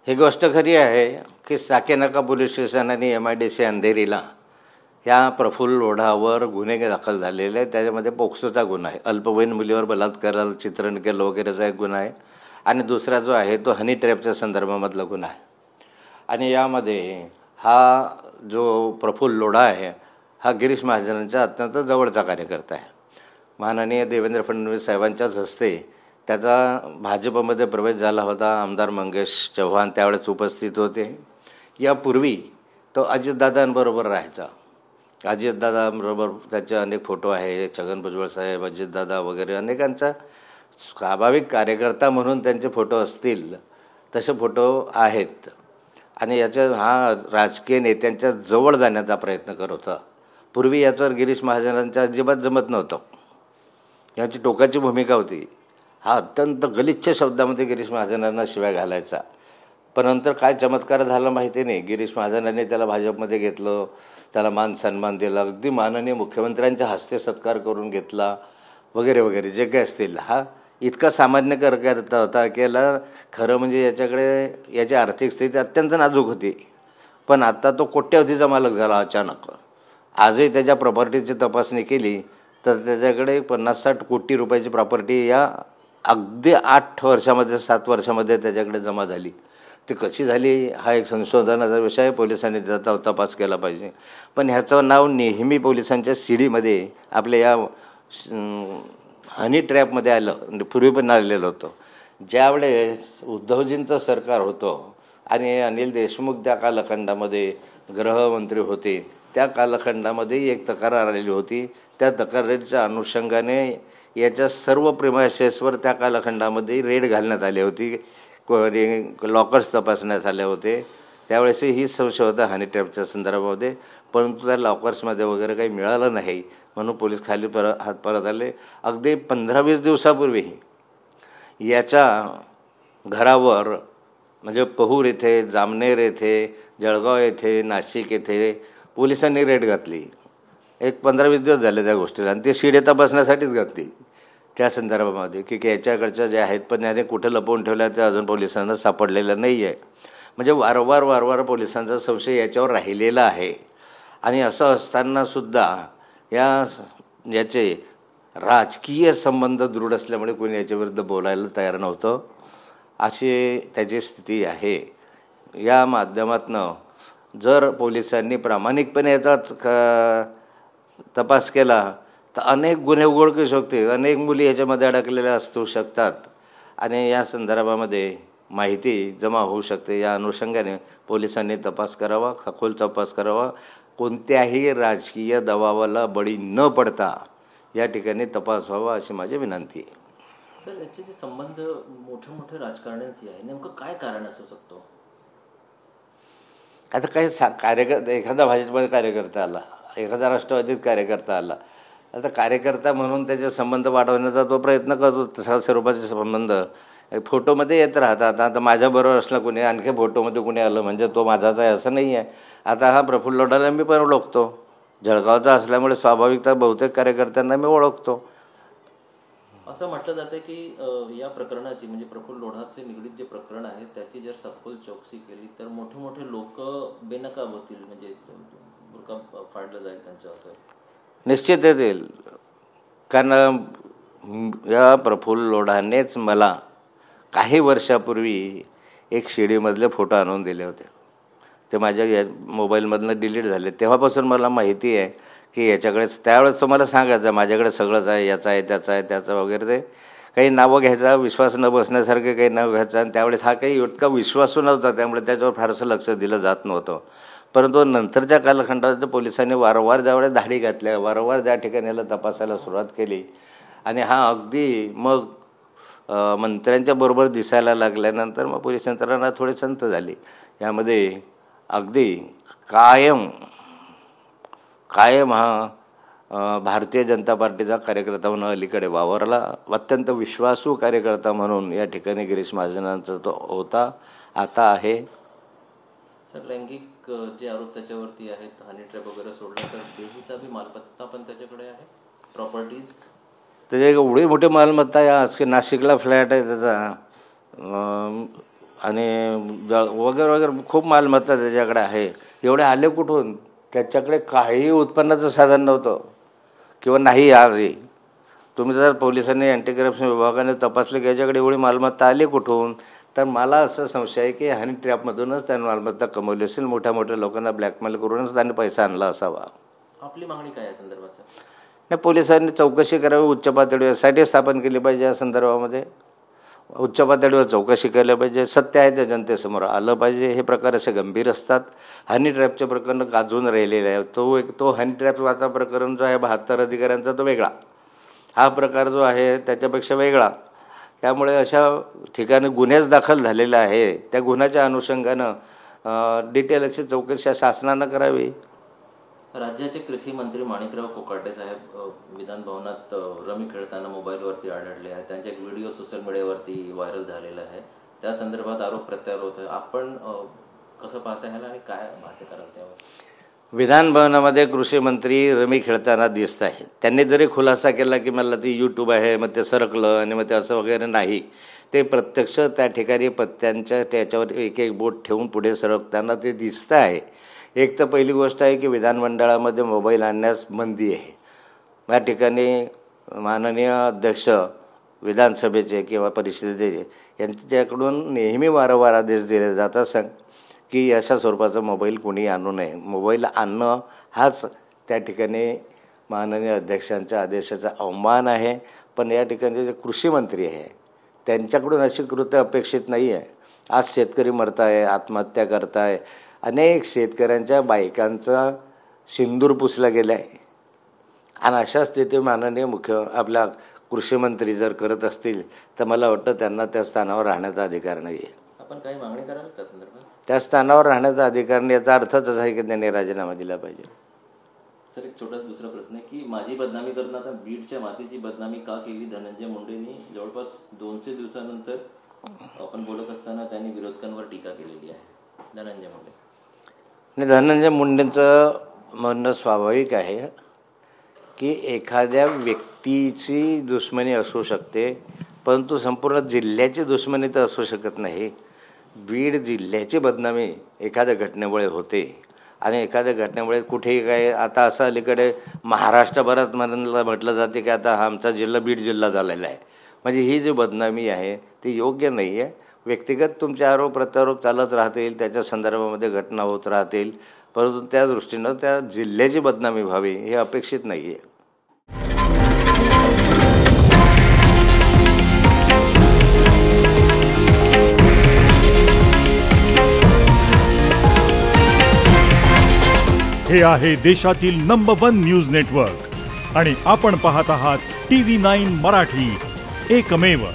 ही गोष्ट खरी आहे की साकेनाका पोलीस स्टेशन आणि MIDC अंधेरीला या प्रफुल्ल लोढावर गुन्हे दाखल झालेले आहेत. त्याच्यामध्ये पोक्सोचा गुन्हा आहे, अल्पवयीन मुलीवर बलात्काराला चित्रण केलं वगैरेचा एक गुन्हा आहे, आणि दुसरा जो आहे तो हनी ट्रॅपच्या संदर्भामधला गुन्हा आहे. आणि यामध्ये हा जो प्रफुल्ल लोढा आहे हा गिरीश महाजनांचा अत्यंत जवळचा कार्यकर्ता आहे. माननीय देवेंद्र फडणवीस साहेबांच्याच हस्ते त्याचा भाजपमध्ये प्रवेश झाला होता. आमदार मंगेश चव्हाण त्यावेळेस उपस्थित होते. यापूर्वी तो अजितदादांबरोबर राहायचा. अजितदादांबरोबर त्याचे अनेक फोटो आहे. छगन भुजबळ साहेब, अजितदादा वगैरे अनेकांचा स्वाभाविक कार्यकर्ता म्हणून त्यांचे फोटो असतील तसे फोटो आहेत. आणि हा राजकीय नेत्यांच्या जवळ जाण्याचा प्रयत्न करत होता. पूर्वी याच्यावर गिरीश महाजनांच्या अजिबात जमत नव्हतं. याची टोकाची भूमिका होती. हा अत्यंत गलिच्छ शब्दामध्ये गिरीश महाजनांना शिव्या घालायचा. पण नंतर काय चमत्कार झाला माहिती नाही. गिरीश महाजनांनी त्याला भाजपमध्ये घेतलं, त्याला मान सन्मान दिला, अगदी माननीय मुख्यमंत्र्यांच्या हस्ते सत्कार करून घेतला वगैरे वगैरे जे काही असतील. हा इतका सामान्य कार्यकर्ता होता की याला खरं म्हणजे याची आर्थिक स्थिती अत्यंत नाजूक होती. पण आता तो कोट्यवधीचा मालक झाला अचानक. आजही त्याच्या प्रॉपर्टीची तपासणी केली तर त्याच्याकडे 50-60 कोटी रुपयाची प्रॉपर्टी या अगदी 8 वर्षामध्ये 7 वर्षामध्ये त्याच्याकडे जमा झाली. ती कशी झाली हा एक संशोधनाचा विषय आहे. पोलिसांनी त्याचा तपास केला पाहिजे. पण ह्याचं नाव नेहमी पोलिसांच्या शिडीमध्ये आपल्या या हनी ट्रॅपमध्ये आलं, पूर्वी पण आलेलं होतं. ज्यावेळेस उद्धवजींचं सरकार होतं आणि अनिल देशमुख त्या कालखंडामध्ये गृहमंत्री होते, त्या कालखंडामध्ये एक तक्रार आलेली होती. त्या तक्रारीच्या अनुषंगाने याच्या सर्व प्रिमायसेसवर त्या कालखंडामध्ये रेड घालण्यात आली होती, लॉकर्स तपासण्यात आले होते. त्यावेळेस ही संशय होता हनी ट्रॅपच्या संदर्भामध्ये. परंतु त्या लॉकर्समध्ये वगैरे काही मिळालं नाही म्हणून पोलीस खाली हात परत आले. अगदी 15-20 दिवसापूर्वी याच्या घरावर म्हणजे पहूर येथे, जामनेर येथे, जळगाव येथे, नाशिक येथे पोलिसांनी रेड घातली. एक 15-20 दिवस झाले त्या गोष्टीला, आणि ती शिडे तपासण्यासाठीच घातली त्या संदर्भामध्ये की याच्याकडच्या जे आहेत पण याने कुठे लपवून ठेवल्या ते अजून पोलिसांना सापडलेलं नाही आहे. म्हणजे वारंवार पोलिसांचा संशय याच्यावर राहिलेला आहे. आणि असं असतानासुद्धा याचे राजकीय संबंध दृढ असल्यामुळे कोणी याच्याविरुद्ध बोलायला तयार नव्हतं, अशी त्याची स्थिती आहे. या माध्यमातनं जर पोलिसांनी प्रामाणिकपणे याचा तपास केला तर अनेक गुन्हे उघडकू शकते, अनेक मुली ह्याच्यामध्ये अडकलेल्या असू शकतात आणि या संदर्भामध्ये माहिती जमा होऊ शकते. या अनुषंगाने पोलिसांनी तपास करावा, सखोल तपास करावा. कोणत्याही राजकीय दबावाला बळी न पडता या ठिकाणी तपास व्हावा अशी माझी विनंती आहे. सर, याचे जे संबंध मोठे राजकारण्यांशी आहे, नेमकं काय कारण असू शकतो? आता काही कार्यकर्ता, एखादा भाजपमध्ये कार्यकर्ता आला, एखादा राष्ट्रवादीत कार्यकर्ता आला, आता कार्यकर्ता म्हणून त्याचे संबंध वाढवण्याचा तो प्रयत्न करतो. तसा स्वरूपाचे संबंध फोटोमध्ये येत राहतात. आता माझ्याबरोबर असलं कोणी, आणखी फोटोमध्ये कोणी आलं म्हणजे तो माझाच आहे असं नाही आहे. आता हा प्रफुल्ल लोढाला मी पण ओळखतो, जळगावचा असल्यामुळे स्वाभाविकता बहुतेक कार्यकर्त्यांना मी ओळखतो. असं म्हटलं जातं की या प्रकरणाची म्हणजे प्रफुल्ल लोढाचे निगडीत जे प्रकरण आहे त्याची जर सखोल चौकशी केली तर मोठे लोक बेनकाब होतील, म्हणजे बुरका फाडलं जाईल त्यांच्या. असं निश्चित येतील. कारण या प्रफुल्ल लोढानेच मला काही वर्षापूर्वी एक शिडीमधले फोटो आणून दिले होते. ते माझ्या मोबाईलमधनं डिलीट झाले. तेव्हापासून मला माहिती आहे की याच्याकडे, त्यावेळेस तो मला सांगायचा माझ्याकडे सगळंच आहे, याचा आहे, त्याचा आहे, त्याचा वगैरे. ते काही नावं घ्यायचा, विश्वास न बसण्यासारखे काही नाव घ्यायचं. आणि त्यावेळेस हा काही इतका विश्वासू नव्हता, त्यामुळे त्याच्यावर फारसं लक्ष दिलं जात नव्हतं. परंतु नंतरच्या कालखंडात पोलिसांनी वारंवार ज्यावेळेस धाडी घातल्या, वारंवार ज्या ठिकाणी याला तपासायला सुरुवात केली आणि हा अगदी मग मंत्र्यांच्या बरोबर दिसायला लागल्यानंतर मग पोलीस यंत्रणा थोडी संत झाली. यामध्ये अगदी कायम हा भारतीय जनता पार्टीचा कार्यकर्ता म्हणून अलीकडे वावरला. अत्यंत विश्वासू कार्यकर्ता म्हणून या ठिकाणी गिरीश महाजनांचा तो होता, आता आहे. सर, लैंगिक जे आरोप त्याच्यावरती आहेत, हनी ट्रॅप वगैरे सोडलं तर बेहिसाबी मालमत्ता पण त्याच्याकडे आहे, प्रॉपर्टीज. त्याच्या एवढी मोठी मालमत्ता आहे. आज नाशिकला फ्लॅट आहे त्याचा, आणि वगैरे वगैरे खूप मालमत्ता त्याच्याकडे आहे. एवढे आले कुठून? त्याच्याकडे काहीही उत्पन्नाचं साधन नव्हतं किंवा नाही आजही. तुम्ही जर पोलिसांनी अँटी करप्शन विभागाने तपासले की याच्याकडे एवढी मालमत्ता आली कुठून, तर मला असं संशय आहे की हनी ट्रॅपमधूनच त्याने मालमत्ता कमवली असेल. मोठ्या मोठ्या लोकांना ब्लॅकमेल करूनच त्याने पैसा आणला असावा. आपली मागणी काय आहे संदर्भात? नाही, पोलिसांनी चौकशी करावी. उच्च पातळीवर SIT स्थापन केली पाहिजे. या संदर्भामध्ये उच्च पातळीवर चौकशी केली पाहिजे. सत्य आहे ते जनतेसमोर आलं पाहिजे. हे प्रकार असे गंभीर असतात. हनी ट्रॅपचे प्रकरण गाजून राहिलेले आहे. तो हनी ट्रॅपचा प्रकरण जो आहे 72 अधिकाऱ्यांचा तो वेगळा, हा प्रकार जो आहे त्याच्यापेक्षा वेगळा. त्यामुळे अशा ठिकाणी गुन्हेच दाखल झालेला आहे. त्या गुन्ह्याच्या अनुषंगानं डिटेल अशी चौकशी शासनानं करावी. राज्याचे कृषी मंत्री माणिकराव कोकाटे साहेब विधान भवनात रमी खेळताना मोबाईलवरती आढळले आहे. त्यांचा एक व्हिडिओ सोशल मीडियावरती व्हायरल झालेला आहे. त्या संदर्भात आरोप प्रत्यारोप होत आहे. आपण कसं पाहता ह्याला आणि काय भाष्य कराल त्यावर? विधान भवनामध्ये कृषी मंत्री रमी खेळताना दिसत आहे. त्यांनी जरी खुलासा केला की मला ती यूट्यूब आहे, मग ते सरकलं आणि मग ते असं वगैरे नाही. ते प्रत्यक्ष त्या ठिकाणी पत्त्यांच्या त्याच्यावर एक एक बोट ठेवून पुढे सरकताना ते दिसतं आहे. एक तर पहिली गोष्ट आहे की विधानमंडळामध्ये मोबाईल आणण्यास बंदी आहे. या ठिकाणी माननीय अध्यक्ष विधानसभेचे किंवा परिषदेचे यांच्याकडून नेहमी वारंवार आदेश दिले जातात की अशा स्वरूपाचा मोबाईल कोणी आणू नये. मोबाईल आणणं हाच त्या ठिकाणी माननीय अध्यक्षांच्या आदेशाचा अवमान आहे. पण या ठिकाणी जे कृषी मंत्री आहे त्यांच्याकडून अशी कृत्य अपेक्षित नाही आहे. आज शेतकरी मरताय, आत्महत्या करताय. अनेक शेतकऱ्यांच्या बायकांचा सिंदूर पुसला गेला आहे. आणि अशा स्थिती माननीय आपल्या कृषी मंत्री जर करत असतील तर मला वाटतं त्यांना त्या स्थानावर राहण्याचा अधिकार नाही आहे. आपण काही मागणी कराल त्या संदर्भात? त्या स्थानावर राहण्याचा अधिकार नाही याचा अर्थच असा आहे की त्यांनी राजीनामा दिला पाहिजे. सर, एक छोटासा दुसरा प्रश्न आहे की माझी बदनामी करून आता बीडच्या मातीची बदनामी का केली धनंजय मुंडेंनी? जवळपास 200 दिवसानंतर आपण बोलत असताना त्यांनी विरोधकांवर टीका केलेली आहे धनंजय मुंडे. धनंजय मुंडेंचं म्हणणं स्वाभाविक आहे की एखाद्या व्यक्तीची दुश्मनी असू शकते, परंतु संपूर्ण जिल्ह्याची दुश्मनी तर असू शकत नाही. बीड जिल्ह्याची बदनामी एखाद्या घटनेमुळे होते आणि एखाद्या घटनेमुळे कुठेही काय. आता असं अलीकडे महाराष्ट्रभरात म्हटलं जाते की आता हा आमचा जिल्हा बीड जिल्हा झालेला आहे. म्हणजे ही जी बदनामी आहे ती योग्य नाही आहे. व्यक्तिगत तुमचे आरोप प्रत्यारोप चालत राहतील, त्याच्या संदर्भामध्ये घटना होत राहतील, परंतु त्या दृष्टीनं त्या जिल्ह्याची बदनामी व्हावी हे अपेक्षित नाही आहे. हे आहे देशातील नंबर 1 न्यूज नेटवर्क आणि आपण पाहत आहात TV9 मराठी, एकमेव.